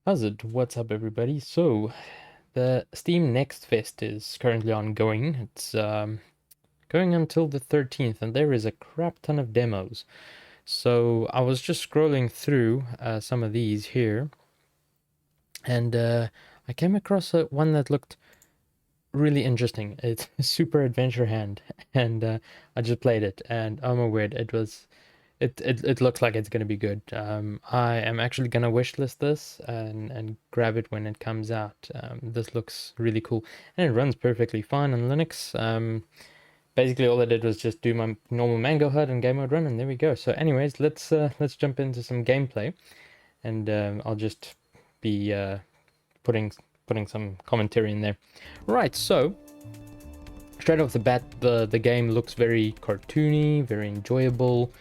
How's it? What's up, everybody? So, the Steam Next Fest is currently ongoing. It's going until the 13th, and there is a crap ton of demos. So, I was just scrolling through some of these here, and I came across one that looked really interesting. It's Super Adventure Hand, and I just played it, and oh my word, it looks like it's going to be good. I am actually going to wishlist this and grab it when it comes out. This looks really cool, and it runs perfectly fine on Linux. Basically, all I did was just do my normal Mango HUD and game mode run, and there we go. So, anyways, let's jump into some gameplay, and I'll just be putting some commentary in there. Right, so straight off the bat, the game looks very cartoony, very enjoyable.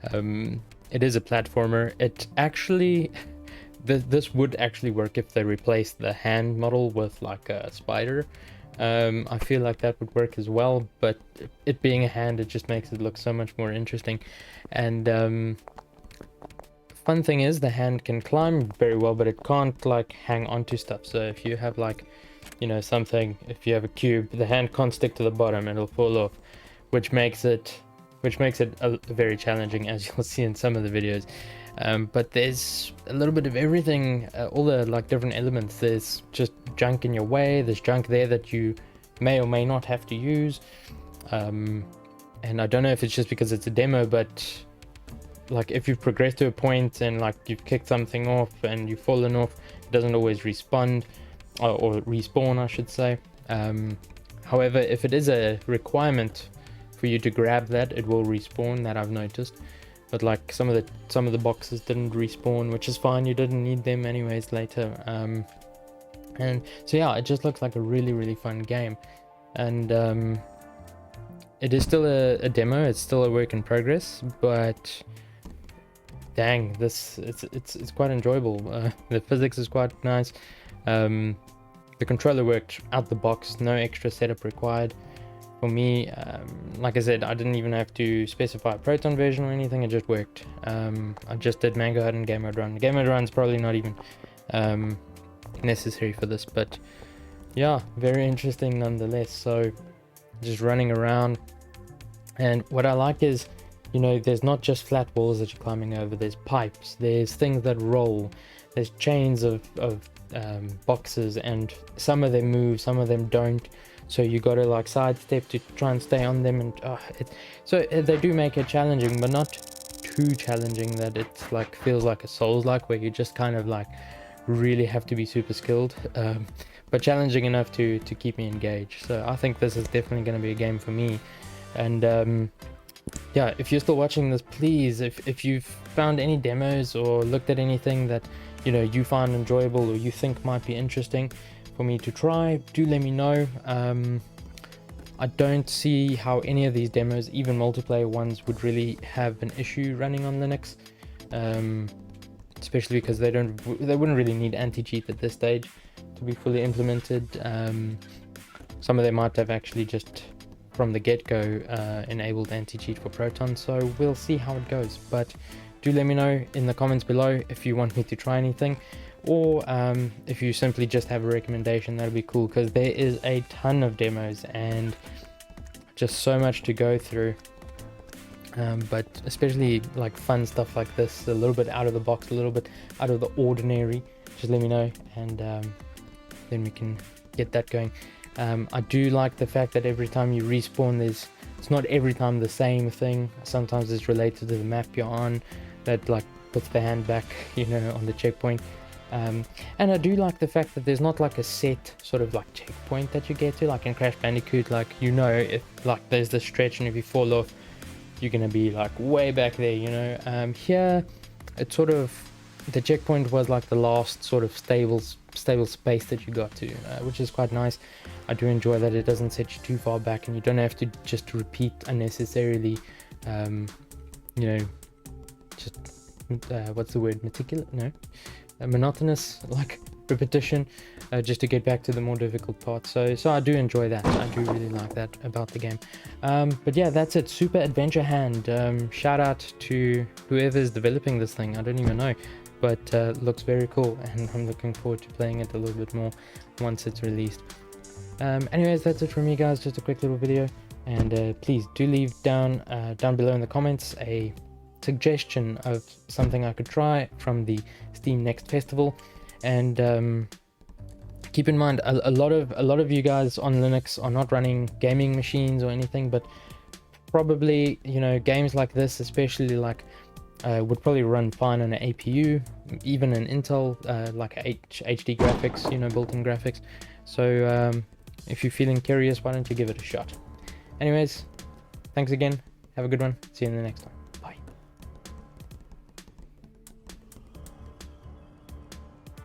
It is a platformer. It actually, this would actually work if they replaced the hand model with like a spider. I feel like that would work as well, but it being a hand, it just makes it look so much more interesting. And fun thing is, the hand can climb very well, but it can't like hang onto stuff. So if you have like, something, if you have a cube, the hand can't stick to the bottom, it'll fall off, which makes it very challenging, as you'll see in some of the videos. But there's a little bit of everything, all the like different elements. There's just junk in your way, there's junk there that you may or may not have to use. And I don't know if it's just because it's a demo, but like if you've progressed to a point and like you've kicked something off and you've fallen off, it doesn't always respawn, or respawn, I should say. However, if it is a requirement for you to grab that, it will respawn, that I've noticed. But like some of the boxes didn't respawn, which is fine, you didn't need them anyways later. And so yeah, it just looks like a really fun game. And it is still a demo, it's still a work in progress, but dang, it's quite enjoyable. The physics is quite nice. The controller worked out the box, no extra setup required. For me, like I said, I didn't even have to specify a Proton version or anything, it just worked. I just did Mango HUD and game mode run. Game mode run's probably not even necessary for this, but yeah, very interesting nonetheless. So just running around, and what I like is, there's not just flat walls that you're climbing over, there's pipes, there's things that roll, there's chains of boxes, and some of them move, some of them don't. So you got to like sidestep to try and stay on them, and so they do make it challenging, but not too challenging that it's like feels like a Souls-like, where you just kind of like really have to be super skilled, but challenging enough to keep me engaged. So I think this is definitely going to be a game for me. And yeah, if you're still watching this, please, if you've found any demos or looked at anything that you find enjoyable or you think might be interesting for me to try, do let me know. I don't see how any of these demos, even multiplayer ones, would really have an issue running on Linux, especially because they wouldn't really need anti-cheat at this stage to be fully implemented. Some of them might have actually just from the get-go enabled anti-cheat for Proton, so we'll see how it goes. But do let me know in the comments below if you want me to try anything, or if you simply just have a recommendation. That'd be cool, because there is a ton of demos and just so much to go through. But especially like fun stuff like this, a little bit out of the box, a little bit out of the ordinary, just let me know, and then we can get that going. I do like the fact that every time you respawn, it's not every time the same thing. Sometimes it's related to the map you're on, that like puts the hand back on the checkpoint. And I do like the fact that there's not like a set sort of like checkpoint that you get to, like in Crash Bandicoot, like if like there's this stretch and if you fall off you're gonna be like way back there. Here it's sort of, the checkpoint was like the last sort of stable space that you got to, which is quite nice. I do enjoy that it doesn't set you too far back, and you don't have to just repeat unnecessarily, just what's the word, monotonous like repetition, just to get back to the more difficult parts. So I do enjoy that. I do really like that about the game. But yeah, that's it. Super Adventure Hand. Shout out to whoever's developing this thing. I don't even know, but looks very cool, and I'm looking forward to playing it a little bit more once it's released. Anyways, that's it from me, guys. Just a quick little video, and please do leave down below in the comments a suggestion of something I could try from the Steam Next Festival. And keep in mind, a lot of you guys on Linux are not running gaming machines or anything, but probably, you know, games like this, especially like would probably run fine on an APU, even an Intel like HD graphics, you know, built-in graphics. So if you're feeling curious, why don't you give it a shot? Anyways, thanks again, have a good one, see you in the next one.